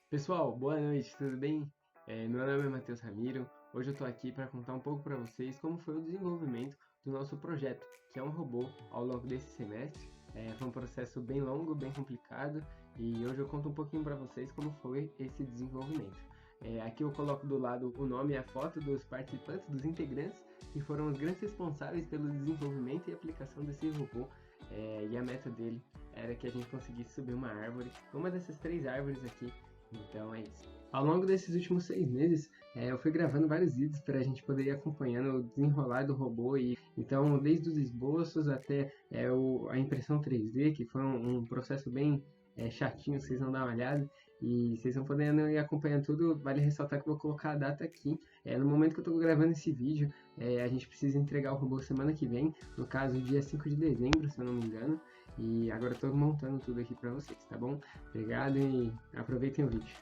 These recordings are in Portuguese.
Pessoal, boa noite, tudo bem? Meu nome é Matheus Ramiro. Hoje eu estou aqui para contar um pouco para vocês como foi o desenvolvimento do nosso projeto, que é um robô ao longo desse semestre. Foi um processo bem longo, bem complicado, e hoje eu conto um pouquinho para vocês como foi esse desenvolvimento. Aqui eu coloco do lado o nome e a foto dos participantes, dos integrantes, que foram os grandes responsáveis pelo desenvolvimento e aplicação desse robô. E a meta dele era que a gente conseguisse subir uma árvore, uma dessas três árvores aqui. Então é isso. Ao longo desses últimos 6 meses, eu fui gravando vários vídeos para a gente poder ir acompanhando o desenrolar do robô. E então, desde os esboços até a impressão 3D, que foi um processo bem chatinho, vocês vão dar uma olhada. E vocês vão podendo ir acompanhando tudo. Vale ressaltar que eu vou colocar a data aqui. No momento que eu estou gravando esse vídeo, a gente precisa entregar o robô semana que vem, no caso, dia 5 de dezembro, se eu não me engano. E agora eu estou montando tudo aqui para vocês, tá bom? Obrigado e aproveitem o vídeo.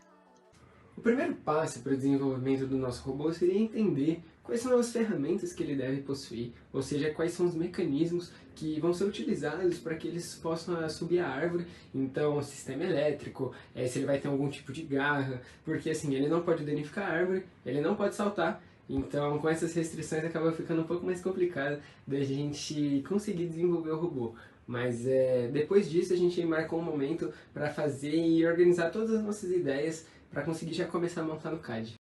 O primeiro passo para o desenvolvimento do nosso robô seria entender quais são as ferramentas que ele deve possuir, ou seja, quais são os mecanismos que vão ser utilizados para que eles possam subir a árvore. Então, o sistema elétrico, se ele vai ter algum tipo de garra, porque assim, ele não pode danificar a árvore, ele não pode saltar. Então, com essas restrições, acaba ficando um pouco mais complicado da gente conseguir desenvolver o robô. Mas depois disso, a gente marcou um momento para fazer e organizar todas as nossas ideias para conseguir já começar a montar no CAD.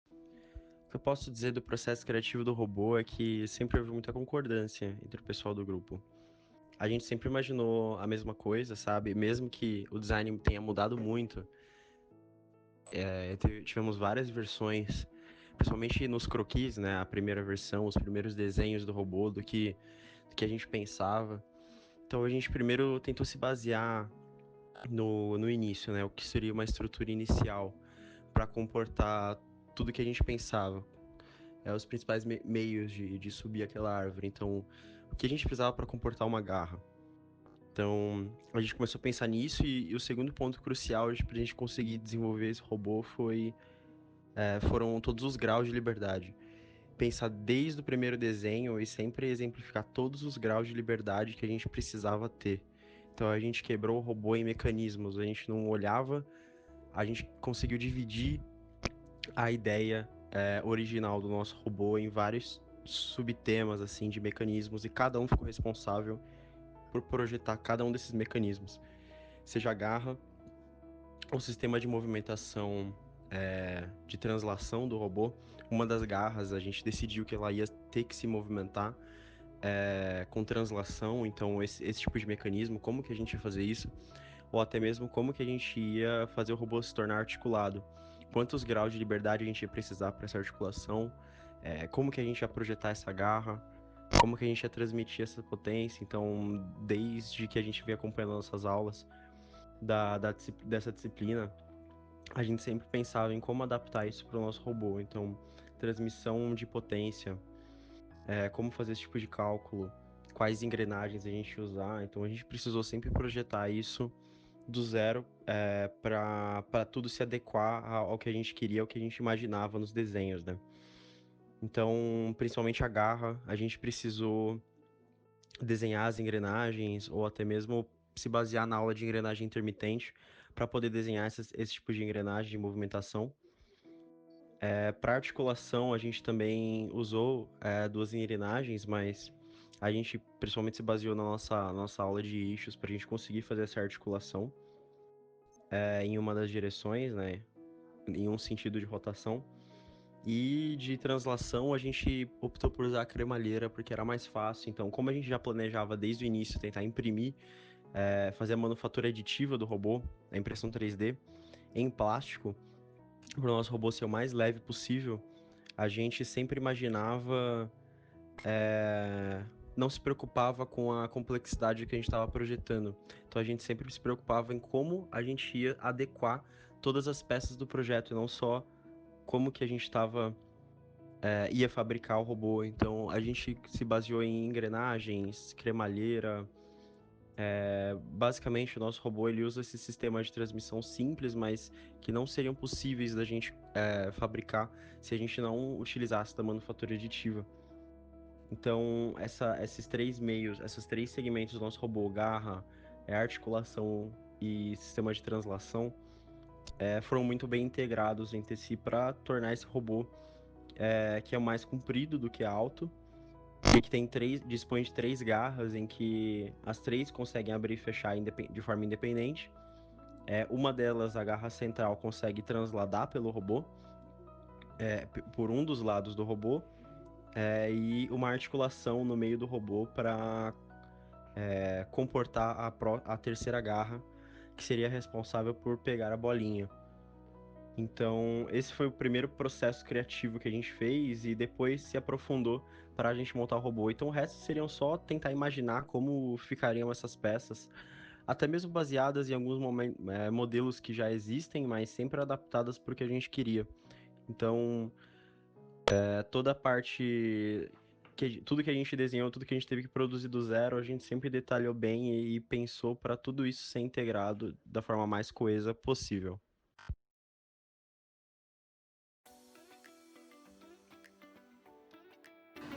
O que eu posso dizer do processo criativo do robô é que sempre houve muita concordância entre o pessoal do grupo. A gente sempre imaginou a mesma coisa, sabe? Mesmo que o design tenha mudado muito, tivemos várias versões, principalmente nos croquis, né? A primeira versão, os primeiros desenhos do robô, do que a gente pensava. Então a gente primeiro tentou se basear no início, né? O que seria uma estrutura inicial para comportar tudo que a gente pensava. Os principais meios de subir aquela árvore. Então, o que a gente precisava para comportar uma garra? Então, a gente começou a pensar nisso e o segundo ponto crucial para a gente conseguir desenvolver esse robô foram todos os graus de liberdade. Pensar desde o primeiro desenho e sempre exemplificar todos os graus de liberdade que a gente precisava ter. Então, a gente quebrou o robô em mecanismos, a gente não olhava, a gente conseguiu dividir a ideia original do nosso robô em vários subtemas assim de mecanismos e cada um ficou responsável por projetar cada um desses mecanismos, seja a garra, o sistema de movimentação de translação do robô. Uma das garras a gente decidiu que ela ia ter que se movimentar com translação, então esse tipo de mecanismo, como que a gente ia fazer isso, ou até mesmo como que a gente ia fazer o robô se tornar articulado, quantos graus de liberdade a gente ia precisar para essa articulação, como que a gente ia projetar essa garra, como que a gente ia transmitir essa potência. Então, desde que a gente vem acompanhando nossas aulas dessa disciplina, a gente sempre pensava em como adaptar isso para o nosso robô. Então, transmissão de potência, como fazer esse tipo de cálculo, quais engrenagens a gente usar. Então, a gente precisou sempre projetar isso do zero para tudo se adequar ao que a gente queria, ao que a gente imaginava nos desenhos, né? Então, principalmente a garra, a gente precisou desenhar as engrenagens ou até mesmo se basear na aula de engrenagem intermitente para poder desenhar esse tipo de engrenagem de movimentação. Para articulação, a gente também usou duas engrenagens, mas a gente principalmente se baseou na nossa aula de eixos para a gente conseguir fazer essa articulação em uma das direções, né? Em um sentido de rotação. E de translação, a gente optou por usar a cremalheira porque era mais fácil. Então, como a gente já planejava desde o início tentar imprimir, fazer a manufatura aditiva do robô, a impressão 3D, em plástico, para o nosso robô ser o mais leve possível, a gente sempre imaginava, não se preocupava com a complexidade que a gente estava projetando. Então, a gente sempre se preocupava em como a gente ia adequar todas as peças do projeto, e não só como que a gente ia fabricar o robô. Então a gente se baseou em engrenagens, cremalheira. Basicamente, o nosso robô ele usa esse sistema de transmissão simples, mas que não seriam possíveis da gente fabricar se a gente não utilizasse da manufatura aditiva. Então, esses três meios, esses três segmentos do nosso robô, garra, articulação e sistema de translação, foram muito bem integrados entre si para tornar esse robô que é mais comprido do que alto, e que dispõe de 3 garras em que as 3 conseguem abrir e fechar de forma independente. Uma delas, a garra central, consegue transladar pelo robô, por um dos lados do robô, e uma articulação no meio do robô para comportar a terceira garra, que seria responsável por pegar a bolinha. Então, esse foi o primeiro processo criativo que a gente fez e depois se aprofundou para a gente montar o robô. Então, o resto seriam só tentar imaginar como ficariam essas peças, até mesmo baseadas em alguns modelos que já existem, mas sempre adaptadas para o que a gente queria. Então, toda a parte, tudo que a gente desenhou, tudo que a gente teve que produzir do zero, a gente sempre detalhou bem e pensou para tudo isso ser integrado da forma mais coesa possível.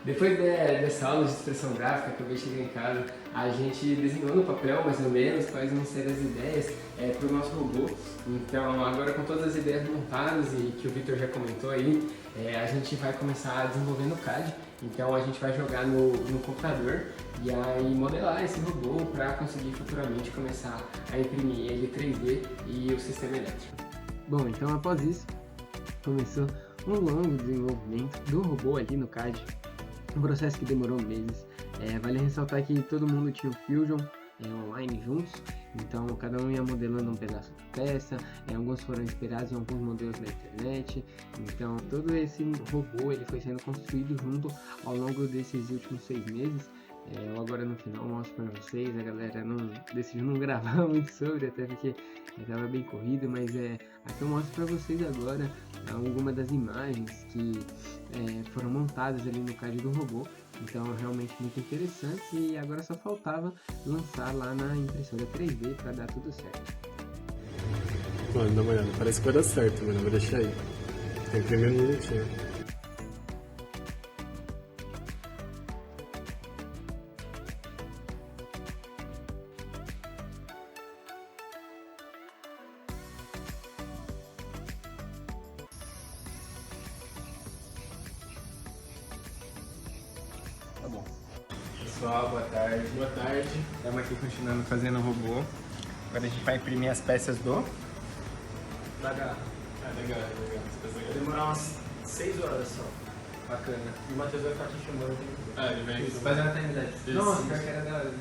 Depois dessa aula de expressão gráfica que eu cheguei em casa, a gente desenhou no papel mais ou menos quais vão ser as ideias para o nosso robô. Então agora com todas as ideias montadas e que o Victor já comentou aí, a gente vai começar a desenvolver no CAD. Então a gente vai jogar no computador e aí modelar esse robô para conseguir futuramente começar a imprimir ele 3D e o sistema elétrico. Bom, então após isso, começou um longo desenvolvimento do robô ali no CAD. Um processo que demorou meses. Vale ressaltar que todo mundo tinha o Fusion online juntos, então cada um ia modelando um pedaço da peça, alguns foram inspirados em alguns modelos da internet, então todo esse robô ele foi sendo construído junto ao longo desses últimos 6 meses. Eu agora no final mostro para vocês, a galera decidiu não gravar muito sobre, até porque estava bem corrido, mas aqui eu mostro para vocês agora algumas das imagens que foram montadas ali no CAD do robô. Então realmente muito interessante, e agora só faltava lançar lá na impressora 3D para dar tudo certo. Mano, dá uma olhada, parece que vai dar certo, mano, vou deixar aí. Tem que imprimir um minutinho. Tá bom. Pessoal, boa tarde. Boa tarde. Estamos aqui continuando fazendo o robô. Agora a gente vai imprimir as peças da garra. Legal. Vai demorar umas 6 horas só. Bacana. E o Matheus vai ficar te chamando o tempo todo. Ele vem. Fazer uma timeline. Nossa, pior que era da hora.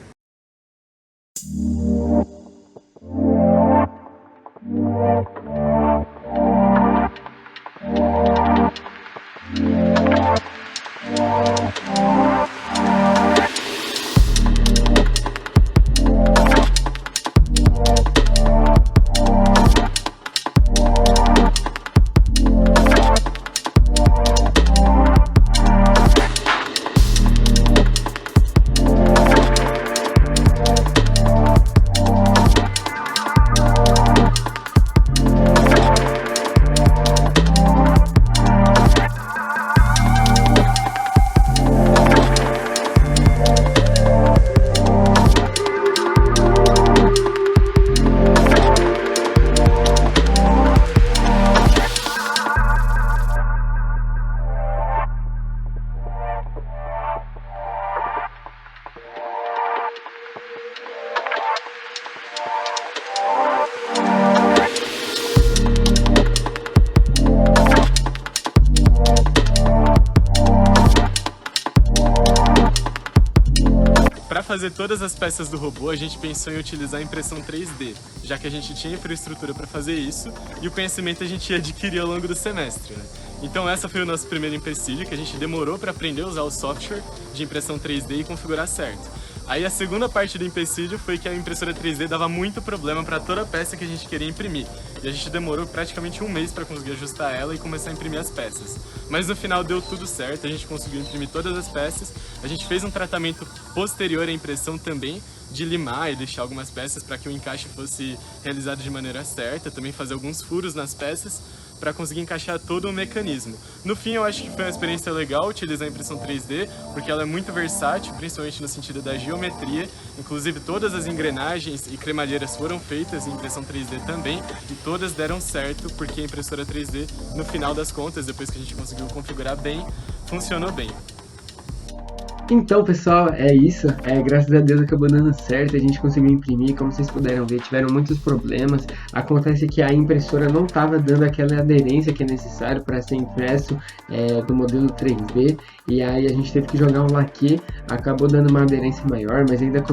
Para fazer todas as peças do robô, a gente pensou em utilizar a impressão 3D, já que a gente tinha infraestrutura para fazer isso e o conhecimento a gente ia adquirir ao longo do semestre, né? Então essa foi o nosso primeiro empecilho, que a gente demorou para aprender a usar o software de impressão 3D e configurar certo. Aí a segunda parte do empecilho foi que a impressora 3D dava muito problema para toda a peça que a gente queria imprimir. E a gente demorou praticamente um mês para conseguir ajustar ela e começar a imprimir as peças. Mas no final deu tudo certo, a gente conseguiu imprimir todas as peças. A gente fez um tratamento posterior à impressão também, de limar e deixar algumas peças para que o encaixe fosse realizado de maneira certa, também fazer alguns furos nas peças, para conseguir encaixar todo o mecanismo. No fim, eu acho que foi uma experiência legal utilizar a impressão 3D, porque ela é muito versátil, principalmente no sentido da geometria. Inclusive, todas as engrenagens e cremalheiras foram feitas em impressão 3D também, e todas deram certo, porque a impressora 3D, no final das contas, depois que a gente conseguiu configurar bem, funcionou bem. Então, pessoal, é isso. Graças a Deus acabou dando certo, a gente conseguiu imprimir. Como vocês puderam ver, tiveram muitos problemas. Acontece que a impressora não estava dando aquela aderência que é necessário para ser impresso do modelo 3D. E aí a gente teve que jogar um laque, acabou dando uma aderência maior, mas ainda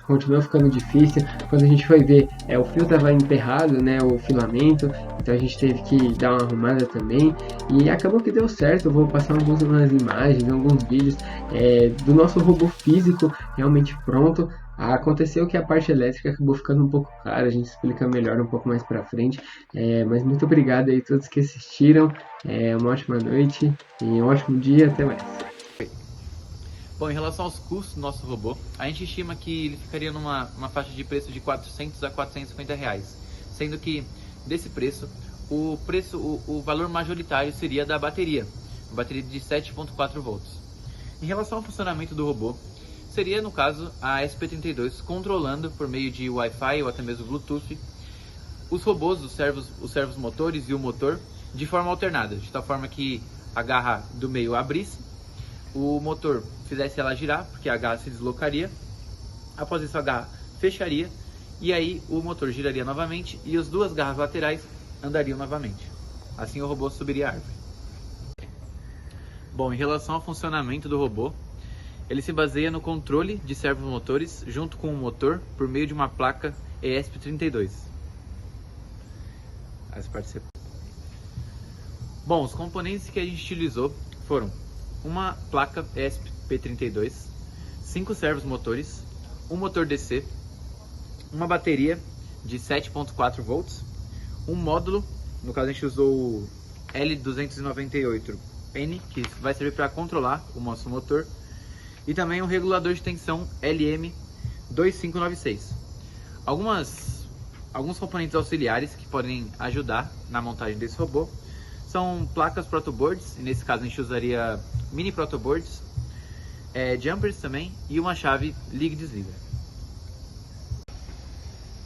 continuou ficando difícil. Quando a gente foi ver, o fio estava emperrado, né, o filamento, então a gente teve que dar uma arrumada também. E acabou que deu certo. Eu vou passar algumas imagens, alguns vídeos do nosso robô físico realmente pronto. Aconteceu que a parte elétrica acabou ficando um pouco cara, a gente explica melhor um pouco mais pra frente, mas muito obrigado aí a todos que assistiram, uma ótima noite e um ótimo dia, até mais. Bom, em relação aos custos do nosso robô, a gente estima que ele ficaria numa faixa de preço de 400 a 450 reais, sendo que desse preço, o valor majoritário seria da bateria, uma bateria de 7.4 volts. Em relação ao funcionamento do robô, seria no caso a SP32 controlando por meio de Wi-Fi ou até mesmo Bluetooth os robôs, os servos motores e o motor de forma alternada, de tal forma que a garra do meio abrisse, o motor fizesse ela girar, porque a garra se deslocaria, após isso a garra fecharia e aí o motor giraria novamente e as duas garras laterais andariam novamente. Assim o robô subiria a árvore. Bom, em relação ao funcionamento do robô, ele se baseia no controle de servos motores junto com o motor por meio de uma placa ESP32. Bom, os componentes que a gente utilizou foram uma placa ESP32, 5 servos motores, um motor DC, uma bateria de 7.4 volts, um módulo, no caso a gente usou o L298N, que vai servir para controlar o nosso motor, e também um regulador de tensão LM2596. Alguns componentes auxiliares que podem ajudar na montagem desse robô são placas protoboards, e nesse caso a gente usaria mini protoboards, jumpers também e uma chave liga e desliga.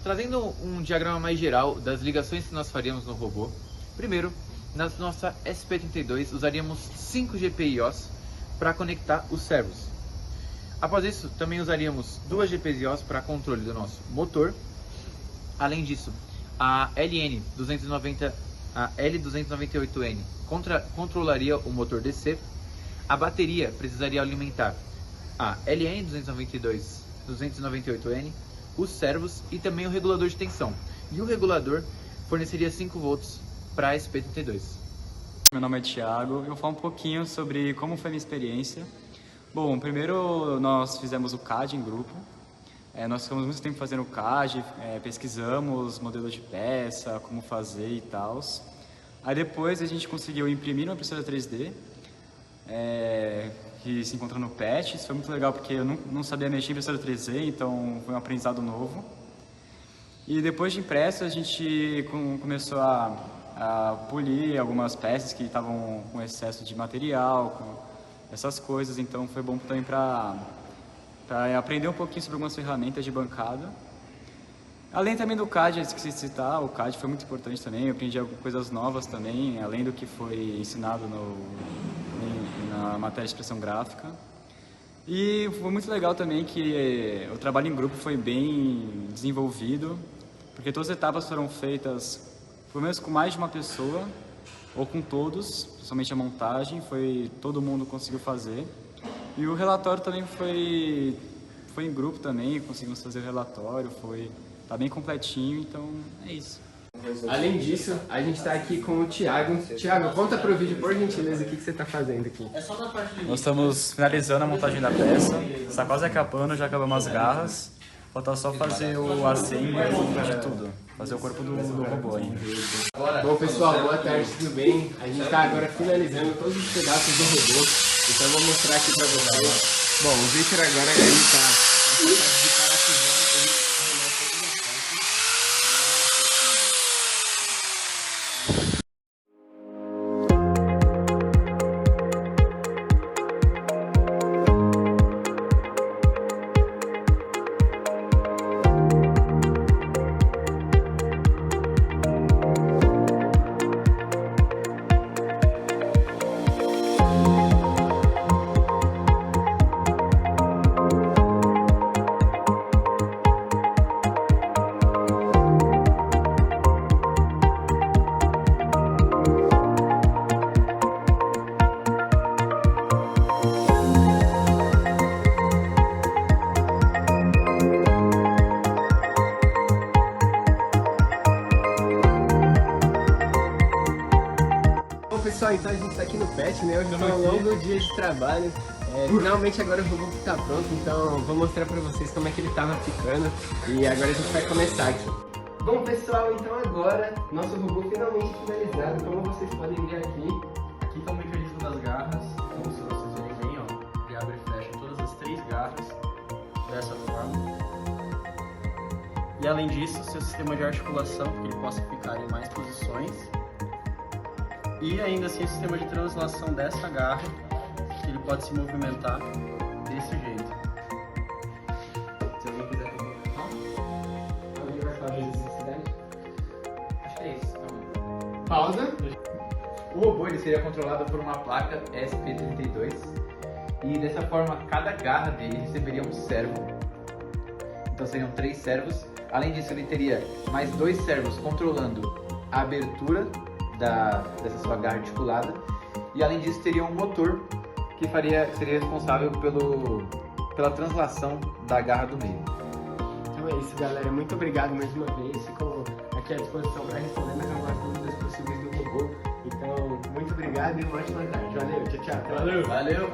Trazendo um diagrama mais geral das ligações que nós faríamos no robô, primeiro, na nossa SP32 usaríamos 5 GPIOs para conectar os servos. Após isso, também usaríamos 2 GPIOs para controle do nosso motor. Além disso, a L298N controlaria o motor DC. A bateria precisaria alimentar a LN298N, os servos e também o regulador de tensão. E o regulador forneceria 5 volts para a SP32. Meu nome é Thiago, eu vou falar um pouquinho sobre como foi a minha experiência. Bom, primeiro nós fizemos o CAD em grupo. Nós ficamos muito tempo fazendo o CAD, pesquisamos modelos de peça, como fazer e tal. Aí depois a gente conseguiu imprimir uma impressora 3D, que se encontra no PET. Isso foi muito legal porque eu não sabia mexer em impressora 3D, então foi um aprendizado novo. E depois de impresso a gente começou a polir algumas peças que estavam com excesso de material, com essas coisas, então foi bom também para aprender um pouquinho sobre algumas ferramentas de bancada. Além também do CAD, eu esqueci de citar, o CAD foi muito importante também, eu aprendi coisas novas também, além do que foi ensinado na matéria de expressão gráfica. E foi muito legal também que o trabalho em grupo foi bem desenvolvido, porque todas as etapas foram feitas, pelo menos com mais de uma pessoa, ou com todos, principalmente a montagem, todo mundo conseguiu fazer. E o relatório também foi em grupo também, conseguimos fazer o relatório, tá bem completinho, então é isso. Além disso, a gente está aqui com o Thiago. Thiago, conta pro vídeo, por gentileza, o que você está fazendo aqui. Nós estamos finalizando a montagem da peça, está quase acabando, já acabamos as garras. Falta só fazer o assembly de tudo, fazer o corpo do robô ainda. Bom pessoal, boa tarde, tudo bem? A gente está agora finalizando todos os pedaços do robô, então eu vou mostrar aqui para vocês. Bom, o Victor agora ele está pessoal, então a gente tá aqui no PET, né? Hoje foi um longo dia de trabalho. Finalmente agora o robô tá pronto, então vou mostrar pra vocês como é que ele tava ficando. E agora a gente vai começar aqui. Bom pessoal, então agora nosso robô finalmente finalizado. Como vocês podem ver aqui, Aqui está o mecanismo das garras, então se vocês verem bem, ó, ele abre e fecha todas as 3 garras dessa forma. E além disso, seu sistema de articulação, que ele possa ficar em mais posições. E ainda assim o sistema de translação dessa garra, que ele pode se movimentar desse jeito. Se alguém quiser comentar. alguém vai falar de necessidade? Acho que é isso. Então, Pausa. o robô ele seria controlado por uma placa SP32 e dessa forma cada garra dele receberia um servo. Então seriam 3 servos. Além disso, ele teria mais 2 servos controlando a abertura dessa sua garra articulada. E além disso, teria um motor que seria responsável pela translação da garra do meio. Então é isso, galera. Muito obrigado mais uma vez. Fico aqui à disposição para responder mais algumas dúvidas possíveis do robô. Então, muito obrigado e uma ótima tarde. Valeu, tchau, tchau. Valeu! Valeu!